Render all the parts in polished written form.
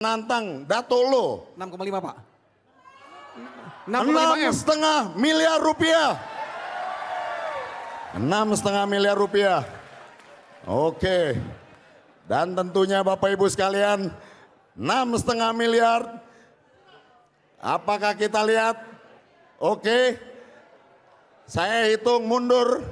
Nantang Dato Lo 6,5 Pak. 6,5 miliar rupiah. 6,5 miliar rupiah. Oke. Dan tentunya Bapak Ibu sekalian 6,5 miliar. Apakah kita lihat? Oke. Saya hitung mundur.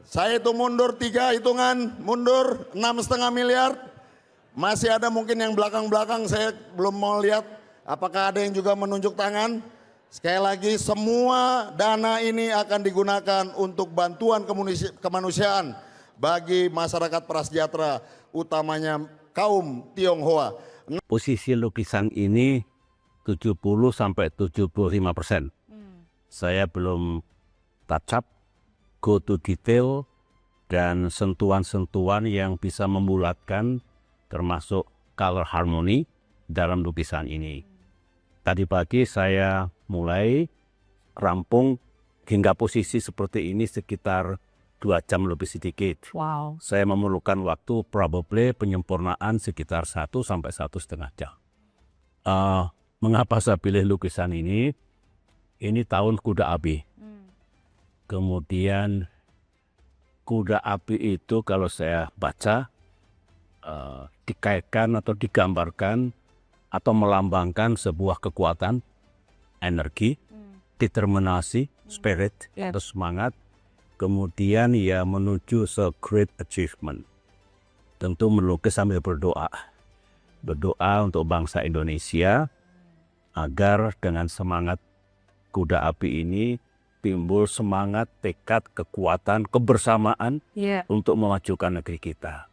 Saya hitung mundur 3 hitungan. Mundur 6,5 miliar. Masih ada mungkin yang belakang-belakang saya belum mau lihat. Apakah ada yang juga menunjuk tangan? Sekali lagi semua dana ini akan digunakan untuk bantuan kemanusiaan bagi masyarakat prasejahtera, utamanya kaum Tionghoa. Posisi lukisan ini 70-75%. Saya belum touch up, go to detail, dan sentuhan-sentuhan yang bisa membulatkan termasuk color harmony dalam lukisan ini. Tadi pagi saya mulai rampung hingga posisi seperti ini sekitar 2 jam lebih sedikit. Wow. Saya memerlukan waktu probably penyempurnaan sekitar 1 sampai 1,5 jam. Mengapa saya pilih lukisan ini? Ini tahun kuda api. Kemudian kuda api itu kalau saya baca dikaitkan atau digambarkan atau melambangkan sebuah kekuatan, energi, determinasi, spirit, atau semangat. Kemudian ya menuju great achievement. Tentu melukis sambil berdoa. Berdoa untuk bangsa Indonesia agar dengan semangat kuda api ini timbul semangat, tekad, kekuatan, kebersamaan untuk memajukan negeri kita.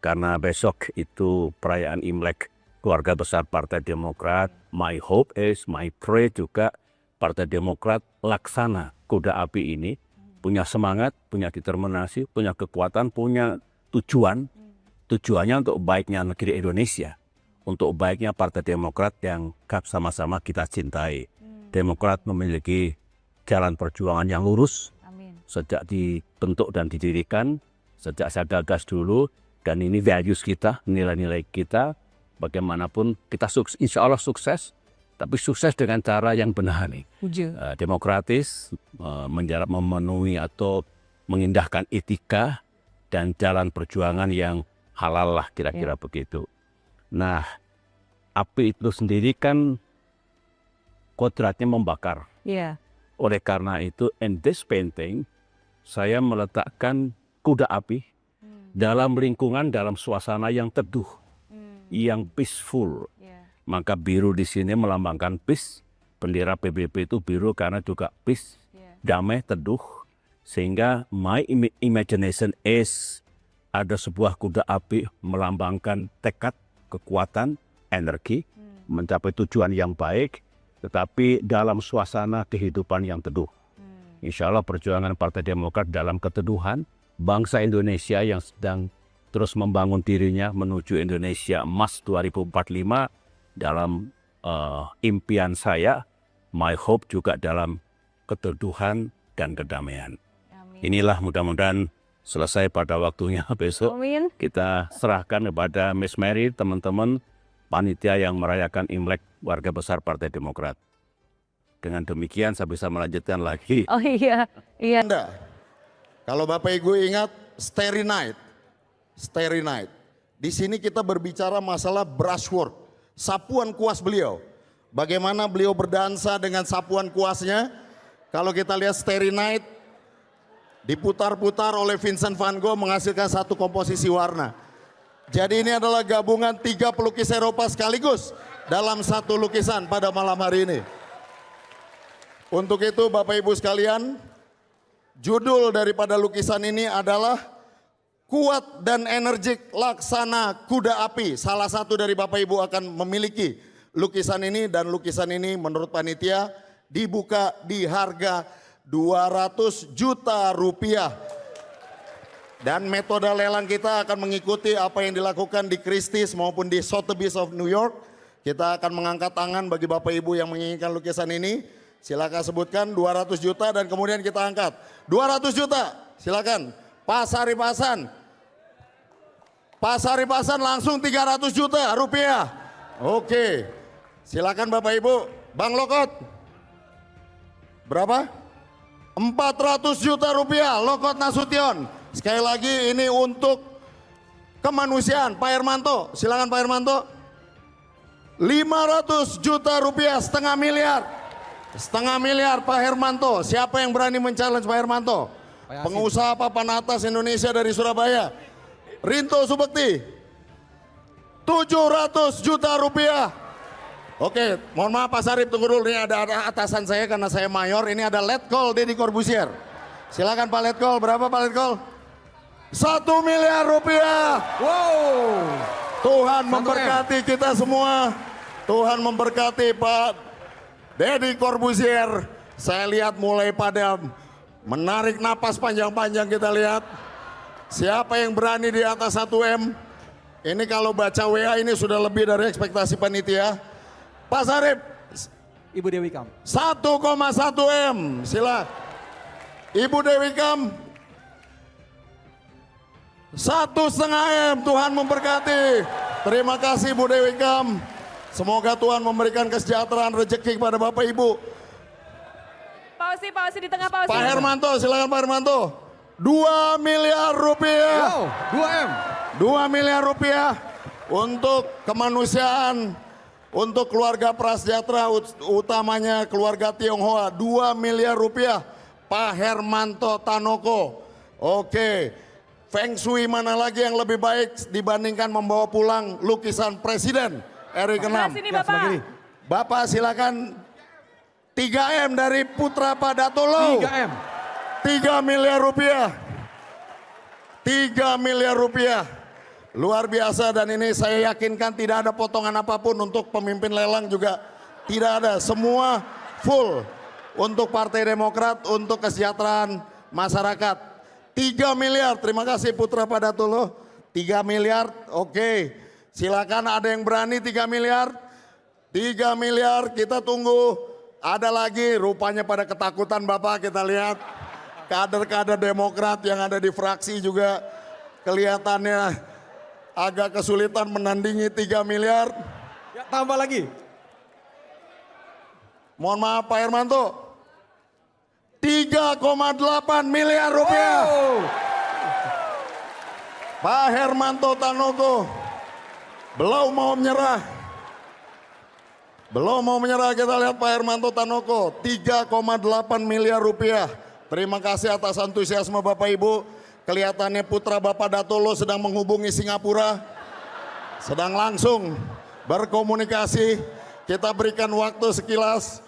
Karena besok itu perayaan Imlek keluarga besar Partai Demokrat. My hope is, my pray juga Partai Demokrat laksana kuda api ini. Punya semangat, punya determinasi, punya kekuatan, punya tujuan. Tujuannya untuk baiknya negeri Indonesia. Untuk baiknya Partai Demokrat yang sama-sama kita cintai. Demokrat memiliki jalan perjuangan yang lurus. Amin. Sejak dibentuk dan didirikan, sejak saya gagas dulu. Dan ini values kita, nilai-nilai kita, bagaimanapun kita insya Allah sukses, tapi sukses dengan cara yang benar nih. Demokratis, memenuhi atau mengindahkan etika, dan jalan perjuangan yang halal lah kira-kira begitu. Nah, api itu sendiri kan kodratnya membakar. Oleh karena itu, in this painting, saya meletakkan kuda api, dalam lingkungan, dalam suasana yang teduh, yang peaceful. Maka biru di sini melambangkan peace. Bendera PBB itu biru karena juga peace, damai, teduh. Sehingga my imagination is ada sebuah kuda api melambangkan tekad, kekuatan, energi, mencapai tujuan yang baik, tetapi dalam suasana kehidupan yang teduh. Insya Allah perjuangan Partai Demokrat dalam keteduhan, bangsa Indonesia yang sedang terus membangun dirinya menuju Indonesia Emas 2045 dalam impian saya, my hope juga dalam keteduhan dan kedamaian. Amin. Inilah mudah-mudahan selesai pada waktunya besok. Amin. Kita serahkan kepada Miss Mary, teman-teman panitia yang merayakan Imlek warga besar Partai Demokrat. Dengan demikian saya bisa melanjutkan lagi. Oh iya. Kalau Bapak Ibu ingat Starry Night. Di sini kita berbicara masalah brushwork, sapuan kuas beliau. Bagaimana beliau berdansa dengan sapuan kuasnya. Kalau kita lihat Starry Night diputar-putar oleh Vincent van Gogh menghasilkan satu komposisi warna. Jadi ini adalah gabungan 3 pelukis Eropa sekaligus dalam satu lukisan pada malam hari ini. Untuk itu Bapak Ibu sekalian, judul daripada lukisan ini adalah Kuat dan Energik Laksana Kuda Api. Salah satu dari Bapak Ibu akan memiliki lukisan ini, dan lukisan ini menurut panitia dibuka di harga 200 juta rupiah. Dan metode lelang kita akan mengikuti apa yang dilakukan di Christie's maupun di Sotheby's of New York. Kita akan mengangkat tangan bagi Bapak Ibu yang menginginkan lukisan ini. Silakan sebutkan 200 juta dan kemudian kita angkat. 200 juta, silakan. Pak Saripasan. Pak Sarip Hasan langsung 300 juta rupiah. Oke, silakan Bapak Ibu. Bang Lokot, berapa? 400 juta rupiah, Lokot Nasution. Sekali lagi ini untuk kemanusiaan. Pak Hermanto, silakan Pak Hermanto. 500 juta rupiah, setengah miliar. Setengah miliar Pak Hermanto. Siapa yang berani men-challenge Pak Hermanto? Pengusaha papan atas Indonesia dari Surabaya. Rinto Subekti. 700 juta rupiah. Oke, mohon maaf Pak Sarip, tunggu dulu. Ini ada atasan saya karena saya mayor. Ini ada Letkol Deddy Corbuzier. Silakan Pak Letkol, berapa Pak Letkol? 1 miliar rupiah. Wow. Tuhan memberkati kita semua. Tuhan memberkati Pak Deddy Corbuzier. Saya lihat mulai pada menarik napas panjang-panjang kita lihat. Siapa yang berani di atas 1M? Ini kalau baca WA ini sudah lebih dari ekspektasi panitia. Pak Sarip. Ibu Dewi Kam. 1,1M. Sila. Ibu Dewi Kam. 1,5 M. Tuhan memberkati. Terima kasih Bu Dewi Kam. Semoga Tuhan memberikan kesejahteraan rezeki kepada Bapak Ibu. Pak Osi di tengah Pak Osi. Pak Hermanto, silakan Pak Hermanto. 2 miliar rupiah. Wow, 2M. 2 miliar rupiah untuk kemanusiaan, untuk keluarga prasejahtera, utamanya keluarga Tionghoa. 2 miliar rupiah. Pak Hermanto Tanoko. Oke. Feng Shui mana lagi yang lebih baik dibandingkan membawa pulang lukisan Presiden RI ke-6? Sini Ya, sebelah Bapak. kiri. Bapak silakan 3M dari Putra Pak Datolo. 3M. 3 miliar rupiah. 3 miliar rupiah. Luar biasa dan ini saya yakinkan tidak ada potongan apapun untuk pemimpin lelang juga. Tidak ada, semua full untuk Partai Demokrat, untuk kesejahteraan masyarakat. 3 miliar, terima kasih Putra Pak Datolo. 3 miliar, oke. Silakan ada yang berani 3 miliar. 3 miliar, kita tunggu. Ada lagi, rupanya pada ketakutan Bapak, kita lihat. Kader-kader Demokrat yang ada di fraksi juga kelihatannya agak kesulitan menandingi 3 miliar. Ya, tambah lagi. Mohon maaf Pak Hermanto. 3,8 miliar rupiah. Wow. Pak Hermanto Tanoko belum mau menyerah. Belum mau menyerah, kita lihat Pak Hermanto Tanoko 3,8 miliar rupiah. Terima kasih atas antusiasme Bapak Ibu. Kelihatannya putra Bapak Datolo sedang menghubungi Singapura. Sedang langsung berkomunikasi. Kita berikan waktu sekilas.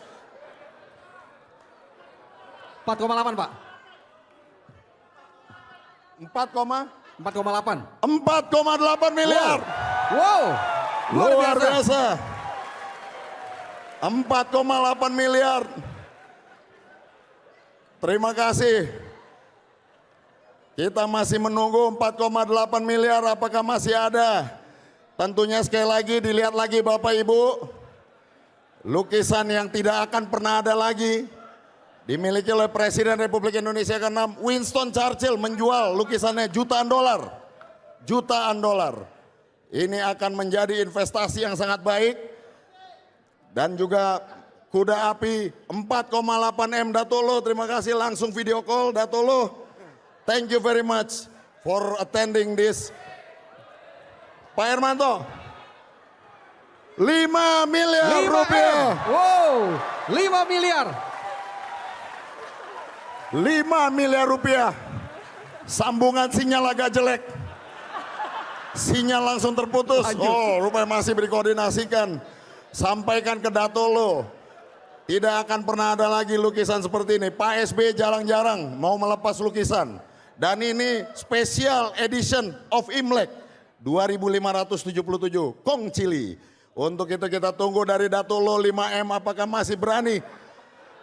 4,8 Pak. 4,8 4,8. miliar. Wow. Luar biasa. 4,8 miliar. Terima kasih. Kita masih menunggu 4,8 miliar apakah masih ada. Tentunya sekali lagi dilihat lagi Bapak Ibu. Lukisan yang tidak akan pernah ada lagi. Dimiliki oleh Presiden Republik Indonesia ke-6 Winston Churchill menjual lukisannya jutaan dolar. Jutaan dolar. Ini akan menjadi investasi yang sangat baik. Dan juga kuda api 4,8 M Datolo. Terima kasih langsung video call Datolo. Thank you very much for attending this. Pak Hermanto. 5 miliar 5M. rupiah. Wow. 5 miliar. 5 miliar rupiah. Sambungan sinyal agak jelek. Sinyal langsung terputus. Lanjut. Oh, rupanya masih berkoordinasikan. Sampaikan ke Datolo. Tidak akan pernah ada lagi lukisan seperti ini. Pak SBY jarang-jarang mau melepas lukisan. Dan ini special edition of Imlek 2577 Kong Chili. Untuk itu kita tunggu dari Datolo 5M apakah masih berani.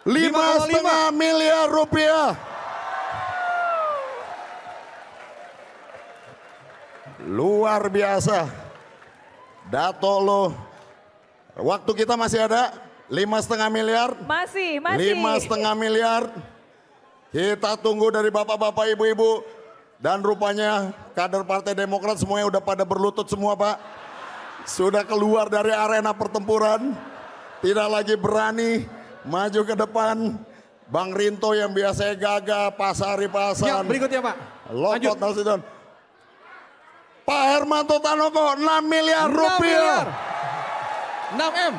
5,5 miliar rupiah. Luar biasa. Datolo. Waktu kita masih ada 5,5 miliar. Masih. 5,5 miliar. Kita tunggu dari bapak-bapak, ibu-ibu. Dan rupanya kader Partai Demokrat semuanya udah pada berlutut semua Pak. Sudah keluar dari arena pertempuran. Tidak lagi berani maju ke depan. Bang Rinto yang biasanya gagah, Pasari Ya, Pasan. berikutnya Pak. Lokot Nasution. Pak Hermanto Tanoko 6 miliar 6 rupiah. miliar. 6M.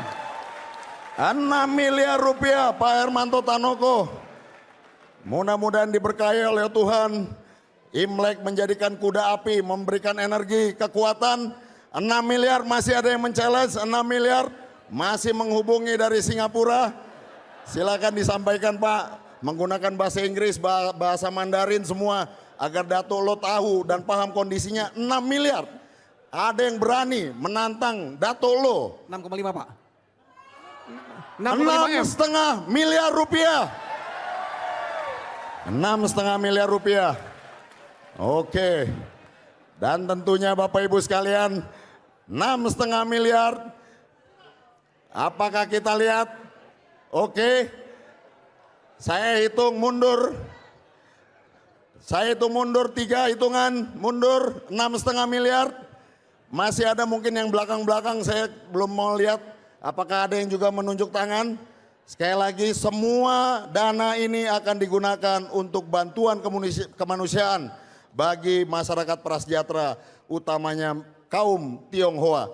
6 miliar rupiah Pak Hermanto Tanoko. Mudah-mudahan diberkahi oleh Tuhan. Imlek menjadikan kuda api, memberikan energi, kekuatan. 6 miliar masih ada yang men-challenge, 6 miliar masih menghubungi dari Singapura. Silakan disampaikan Pak, menggunakan bahasa Inggris, bahasa Mandarin semua. Agar Datuk Lo tahu dan paham kondisinya 6 miliar. Ada yang berani menantang Datuk Lo. 6,5 Pak. 6,5 miliar rupiah. 6,5 miliar rupiah. Oke. Dan tentunya Bapak Ibu sekalian, 6,5 miliar. Apakah kita lihat? Oke. Saya hitung mundur. Saya hitung mundur 3 hitungan, mundur 6,5 miliar. Masih ada mungkin yang belakang-belakang saya belum mau lihat. Apakah ada yang juga menunjuk tangan? Sekali lagi semua dana ini akan digunakan untuk bantuan kemanusiaan bagi masyarakat prasejahtera, utamanya kaum Tionghoa.